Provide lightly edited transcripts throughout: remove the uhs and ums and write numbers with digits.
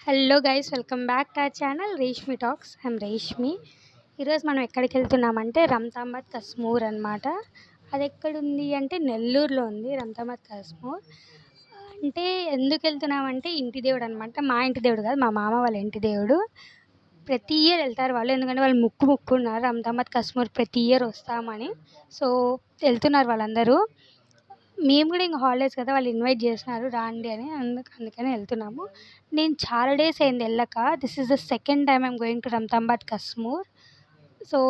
Hello guys, welcome back to our channel Reshmi talks. I'm Reshmi. ఈరోజు మనం ఎక్కడికి వెళ్తున్నామంటే రంతాంబాద్ కస్మూర్ అనమాట. అది ఎక్కడుంది అంటే నెల్లూరులో ఉంది రంతాంబాద్ కస్మూర్. అంటే ఎందుకు వెళ్తున్నామంటే ఇంటి దేవుడు అనమాట. మా ఇంటి దేవుడు కాదు, మా మామ వాళ్ళ ఇంటి దేవుడు. ప్రతి ఇయర్ వెళ్తారు వాళ్ళు, ఎందుకంటే వాళ్ళు ముక్కున్నారు రంతాంబాద్ కస్మూర్ ప్రతి ఇయర్ వస్తామని. సో వెళ్తున్నారు వాళ్ళందరూ. మేము కూడా ఇంకా హాలిడేస్ కదా, వాళ్ళు ఇన్వైట్ చేసినారు రాండి అని, అందుకని వెళ్తున్నాము. నేను చాలా డేస్ అయింది వెళ్ళక. This is the second time I'm going to రంతాంబాద్ కస్మూర్. సో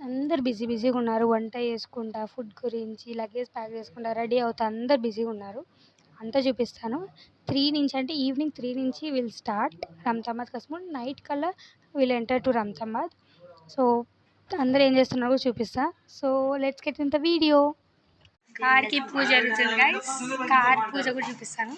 అందరు బిజీగా ఉన్నారు, వంట చేసుకుంటా, ఫుడ్ గురించి లగేజ్ ప్యాక్ చేసుకుంటా, రెడీ అవుతా, అందరు బిజీగా ఉన్నారు. అంతా చూపిస్తాను. 3 నుంచి అంటే ఈవినింగ్ 3 నుంచి విల్ స్టార్ట్ రంతాంబాద్ కస్మూర్. నైట్ కల్లా విల్ ఎంటర్ టు రంతాంబాద్. సో అందరు ఏం చేస్తున్నారో చూపిస్తా. So let's get in the video. కార్కి పూజ జరుగుతుంది గైస్. కార్ పూజ కూడా చూపిస్తాను.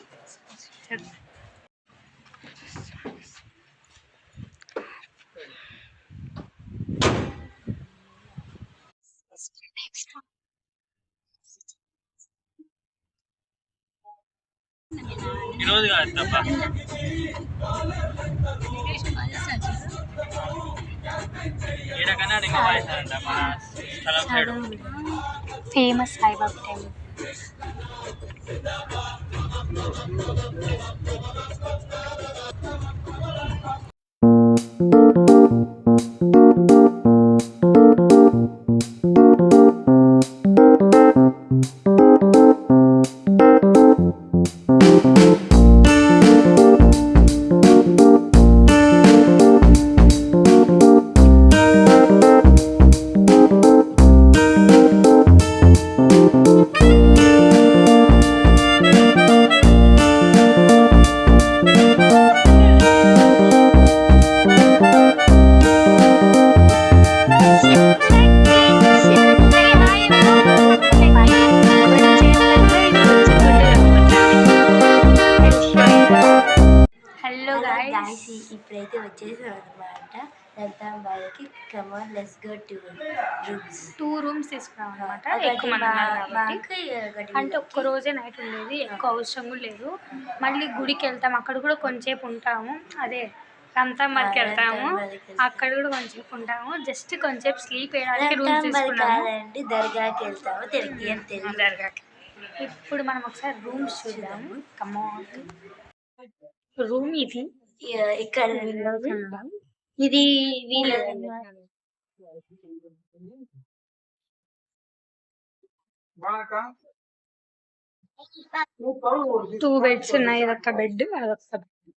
Famous Saibaba temple. ఇప్పుడైతే వచ్చేసాం అనమాట రంతాంబాద్కి. Come on let's go to rooms. 2 rooms తీసుకున్నాం అనమాట. అంటే ఒక్క రోజే నైట్ ఉండేది, ఎక్కువ అవసరం కూడా లేదు. మళ్ళీ గుడికి వెళ్తాం, అక్కడ కూడా కొంచెంసేపు ఉంటాము. అదే రంతాంబాద్కి వెళ్తాము, అక్కడ కూడా కొంచెంసేపు ఉంటాము. జస్ట్ కొంచెంసేపు స్లీప్ వేయడానికి రూమ్స్ తీసుకున్నాము. దర్గాకి వెళ్తాము, దర్గాకి. ఇప్పుడు మనం ఒకసారి రూమ్స్ చూద్దాము. కమాన్. రూమ్ ఇది ఇక్కడ ఇది 2 బెడ్స్ ఉన్నాయి. ఇదొక బెడ్, అదొక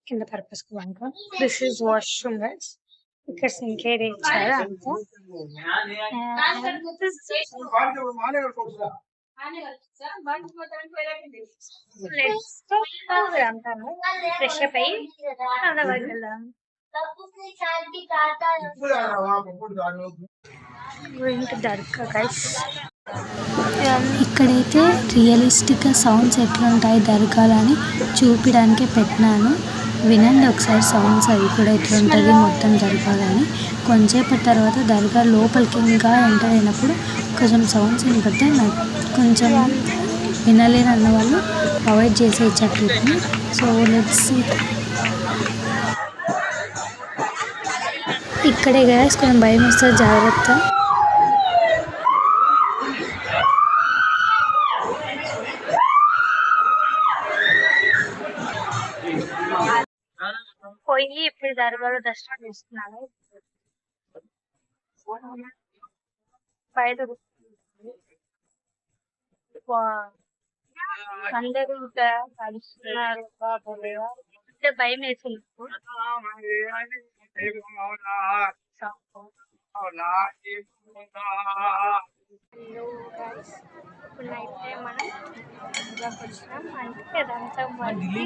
కింద పర్పస్ కు వంట. This is washroom guys. ఇక్కడ సింక్ ఏరియా ఇచ్చారు అంతా. ఫ్రెష్ అప్ అయ్యి వెళ్దాం. ఇక్కడైతే రియలిస్టిక్గా సౌండ్స్ ఎట్లుంటాయి దర్గాలని చూపించడానికే పెట్టినాను. వినండి ఒకసారి సౌండ్స్, అవి కూడా ఎట్లుంటుంది మొత్తం దర్గాలని. కొంచెంసేపటి తర్వాత దర్గా లోపలికి ఇంకా ఎంటర్ అయినప్పుడు కొంచెం సౌండ్స్ వినపడితే నాకు కొంచెం వినలేని అన్న వాళ్ళు అవాయిడ్ చేసేయచ్చు. So let's see. ఇక్కడే గ్యాస్ కొంచెం భయం వస్తుంది, జాగ్రత్త. పోయి ఇప్పుడు దర్గాలో దర్శనం చేస్తున్నాను. బయట అందరూ కలుస్తున్నారు, అంటే భయం వేసింది. ఇప్పుడు నైట్ టైం మనం ఇంట్లోకి వచ్చినాం. అంటే రంతాంబాద్కి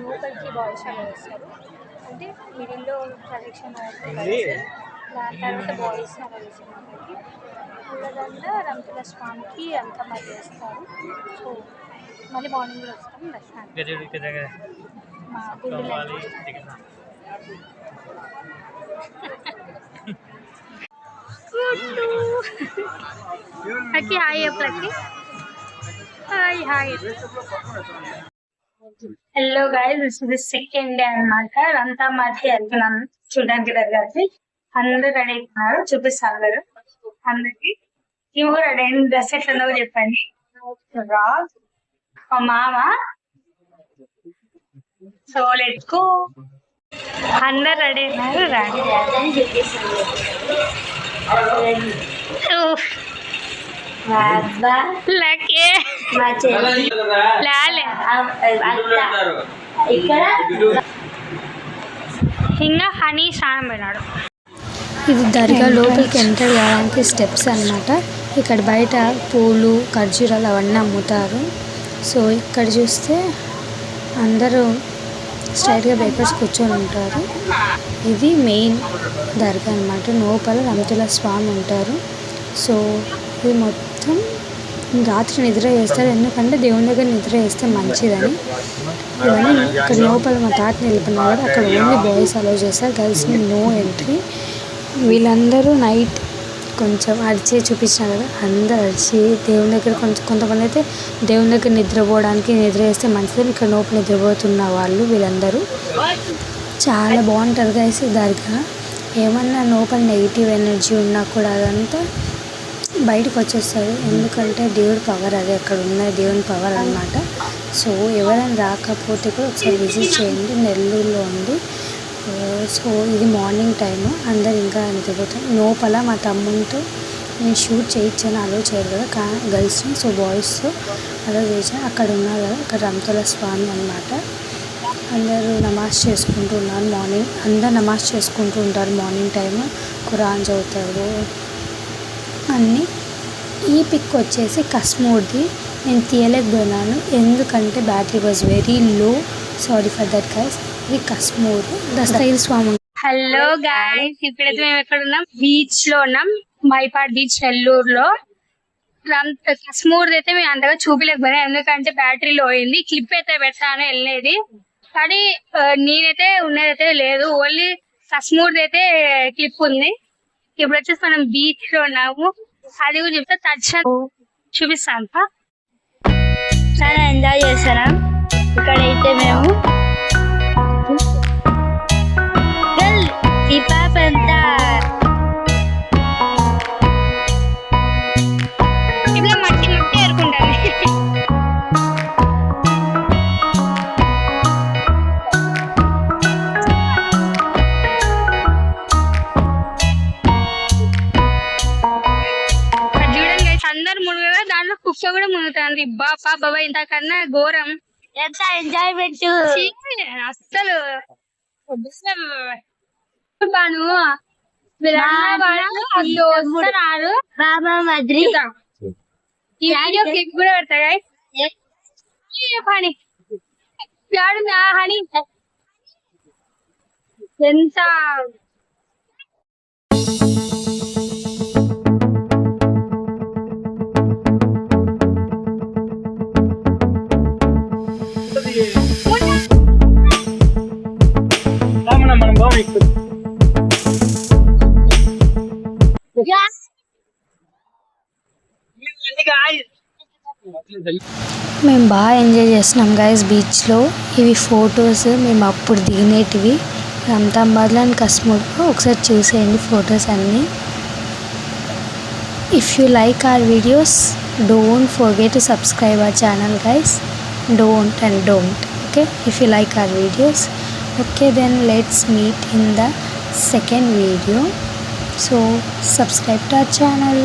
లోపలికి బాయ్స్ అలా వేస్తారు. అంటే మిడిల్లో కలెక్షన్ దాని తర్వాత బాయ్స్ అలా వేసారు. పూలదండ రంతుల స్వామికి రంతాంబాద్ వేస్తారు. సో మళ్ళీ మార్నింగ్ కూడా వస్తాం దర్శనానికి. మా గుండెలో lucky hi. Lucky hi. Hello guys, this is second day అన్నమాట. రంతామాకి వెళ్తున్నాం చూడడానికి దగ్గరికి. అందరూ రెడీ అవుతున్నారు, చూపిస్తారు అందరు అందరికి. ఇవి కూడా రెడీ అయిన డ్రెస్ ఎట్లా చెప్పండి. రాజ్, మా మామ. So let's go. అందరు రెడీ అయినారు, రెడీ. మా అబ్బా, లకే మా చెల్లి, లాలే అత్త. ఇక్కడ ఇంకా హనీ స్నానం పోయినాడు. ఇది దర్గా లోపలికి ఎంటర్ కావడానికి స్టెప్స్ అన్నమాట. ఇక్కడ బయట పూలు ఖర్జూరాలు అవన్నీ అమ్ముతారు. సో ఇక్కడ చూస్తే అందరూ స్ట్రైట్గా బేకర్స్ కూర్చొని ఉంటారు. ఇది మెయిన్ దర్గా అన్నమాట. లోపల రమతుల స్వామి ఉంటారు. సో ఇది మొత్తం రాత్రి నిద్ర చేస్తారు, ఎందుకంటే దేవుని దగ్గర నిద్ర చేస్తే మంచిదని. ఇవన్నీ ఇక్కడ లోపల మా తాత నిలిపినారు, అక్కడ ఓన్లీ బాయ్స్ అలౌ చేస్తారు, గర్ల్స్ని నో ఎంట్రీ. వీళ్ళందరూ నైట్ కొంచెం అరిచి చూపించినారు కదా, అందరు అరిచి దేవుని దగ్గర కొంతమంది అయితే దేవుని దగ్గర నిద్రపోవడానికి నిద్ర చేస్తే మంచిదని ఇక్కడ లోపల నిద్రపోతున్న వాళ్ళు వీళ్ళందరూ. చాలా బాగుంటుంది గైస్ ఈ దర్గా. ఏమన్నా లోపల నెగిటివ్ ఎనర్జీ ఉన్నా కూడా అదంతా బయటకు వచ్చేస్తుంది, ఎందుకంటే దేవుడి పవర్ అది, అక్కడ ఉన్న దేవుని పవర్ అన్నమాట. సో ఎవరైనా రాకపోతే కూడా ఒకసారి విజిట్ చేయండి, నెల్లూరులో ఉంది. సో ఇది మార్నింగ్ టైము, అందరు ఇంకా నిద్రపోతారు. లోపల మా తమ్మునితో నేను షూట్ చేయించాను, అలో చేయరు కదా గర్ల్స్ని, సో బాయ్స్తో అలో చేయించాను. అక్కడ ఉన్నారు కదా, అక్కడ రమతుల స్వామి అన్నమాట. అందరూ నమాజ్ చేసుకుంటూ ఉన్నారు మార్నింగ్, అందరు నమాజ్ చేసుకుంటూ ఉంటారు మార్నింగ్ టైము, ఖురాన్ చదువుతారు అన్నీ. ఈ పిక్ వచ్చేసి కస్మూర్ది, నేను తీయలేకపోయినాను ఎందుకంటే battery was very low, sorry for that guys. ఇది కస్మూర్ దస్తగిరి స్వామి. హలో గైస్, ఇప్పుడైతే మేము ఎక్కడ ఉన్నాం, బీచ్ లో ఉన్నాం, మైపాడ్ బీచ్ నెల్లూరులో. కస్మూర్ అయితే మేము అంతగా చూపించలేకపోయినా, ఎందుకంటే బ్యాటరీ లో అయింది. క్లిప్ అయితే పెడతాను వెళ్ళేది, కానీ నేనైతే ఉన్నదైతే లేదు, ఓన్లీ కస్మూర్ అయితే క్లిప్ ఉంది. ఇప్పుడు వచ్చేసి మనం బీచ్ లో ఉన్నాము, అది కూడా చెప్తే తక్షణ చూపిస్తాను. చాలా ఎంజాయ్ చేస్తున్నాం ఇక్కడైతే మేము. ఈ పాప అంతా ఇట్లా మట్టి మట్టి ఏరుకుంటాను. అందరు మునుగగా దాంట్లో కుక్క కూడా మునుగుతుంది. బాబా ఇంతకన్నా ఘోరం. ఎంత ఎంజాయ్మెంట్ అస్సలు బాను వస్తున్నారు. బాబా మద్రి ఈ వీడియో క్లిప్ కూడా పెడతాయి. హనీ హనీ ఎంత మేము బాగా ఎంజాయ్ చేస్తున్నాం గైస్ బీచ్లో. ఇవి ఫొటోస్ మేము అప్పుడు దిగినేటివి రంతాంబాద్లో అండ్ కస్మూర్లో, ఒకసారి చూసేయండి ఫొటోస్ అన్నీ. If you like our videos, don't forget to subscribe our channel guys. Don't. Okay, if you like our videos. Okay, then let's meet in the second video. So subscribe to our channel.